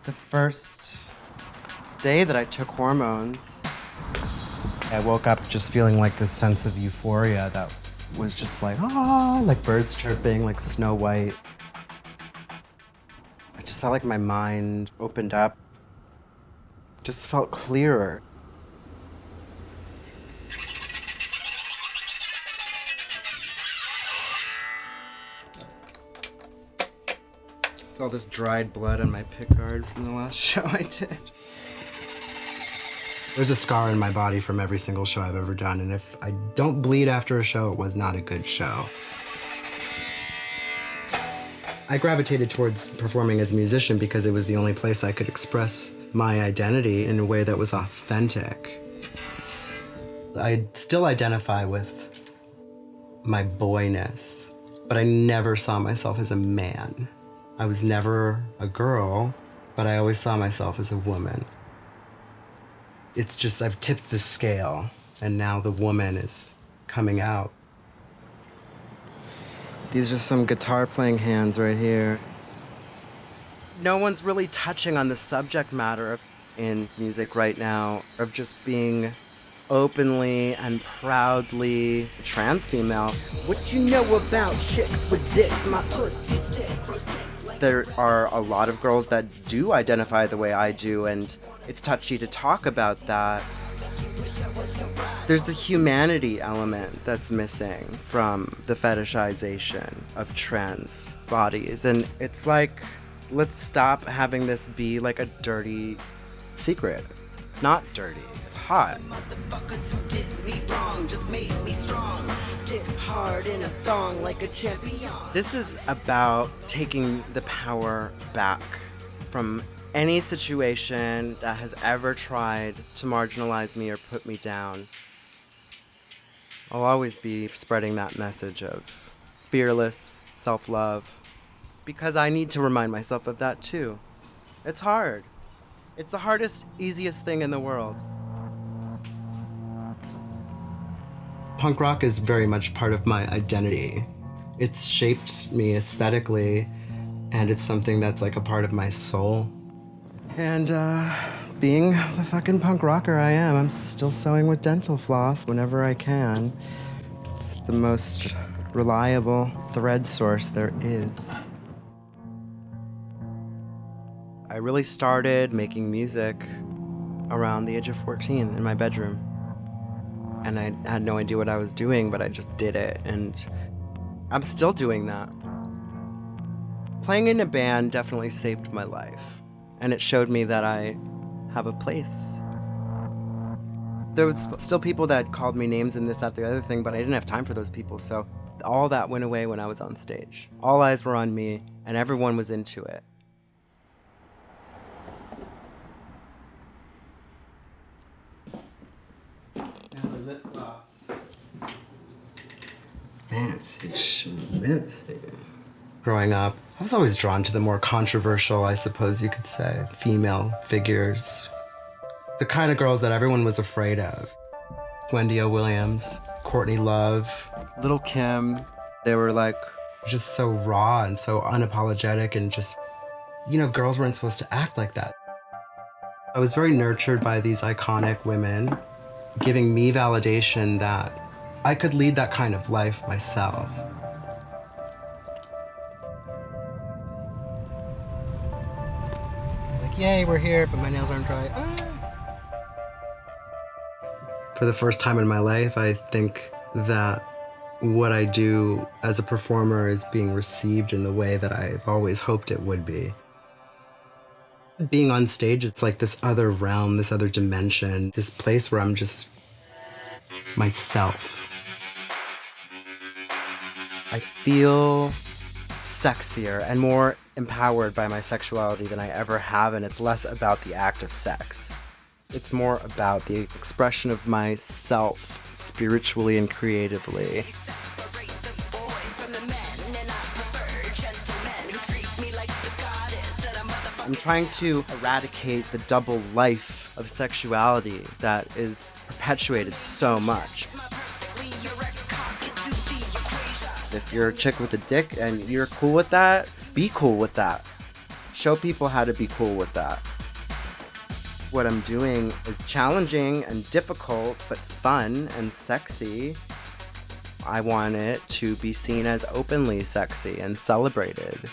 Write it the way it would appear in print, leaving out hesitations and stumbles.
The first day that I took hormones, I woke up just feeling like this sense of euphoria that was just like, like birds chirping, like Snow White. I just felt like my mind opened up, just felt clearer. It's all this dried blood on my pickguard from the last show I did. There's a scar in my body from every single show I've ever done, and if I don't bleed after a show, it was not a good show. I gravitated towards performing as a musician because it was the only place I could express my identity in a way that was authentic. I still identify with my boyness, but I never saw myself as a man. I was never a girl, but I always saw myself as a woman. It's just I've tipped the scale, and now the woman is coming out. These are some guitar playing hands right here. No one's really touching on the subject matter in music right now of just being openly and proudly trans female. What you know about chicks with dicks, my pussy stick. There are a lot of girls that do identify the way I do, and it's touchy to talk about that. There's the humanity element that's missing from the fetishization of trans bodies, and it's like, let's stop having this be like a dirty secret. It's not dirty, it's hot. Motherfuckers who did me wrong just made me strong. Dick hard in a thong like a champion. This is about taking the power back from any situation that has ever tried to marginalize me or put me down. I'll always be spreading that message of fearless self-love because I need to remind myself of that too. It's hard. It's the hardest, easiest thing in the world. Punk rock is very much part of my identity. It's shaped me aesthetically, and it's something that's like a part of my soul. And being the fucking punk rocker I am, I'm still sewing with dental floss whenever I can. It's the most reliable thread source there is. I really started making music around the age of 14 in my bedroom. And I had no idea what I was doing, but I just did it, and I'm still doing that. Playing in a band definitely saved my life, and it showed me that I have a place. There was still people that called me names and this, that, the other thing, but I didn't have time for those people, so all that went away when I was on stage. All eyes were on me, and everyone was into it. Lip gloss. Fancy schmancy. Growing up, I was always drawn to the more controversial, I suppose you could say, female figures. The kind of girls that everyone was afraid of. Wendy O. Williams, Courtney Love, Little Kim. They were like just so raw and so unapologetic, and just, you know, girls weren't supposed to act like that. I was very nurtured by these iconic women, giving me validation that I could lead that kind of life myself. Like, yay, we're here, but my nails aren't dry. For the first time in my life, I think that what I do as a performer is being received in the way that I've always hoped it would be. Being on stage, it's like this other realm, this other dimension, this place where I'm just myself. I feel sexier and more empowered by my sexuality than I ever have, and it's less about the act of sex. It's more about the expression of myself, spiritually and creatively. I'm trying to eradicate the double life of sexuality that is perpetuated so much. If you're a chick with a dick and you're cool with that, be cool with that. Show people how to be cool with that. What I'm doing is challenging and difficult, but fun and sexy. I want it to be seen as openly sexy and celebrated.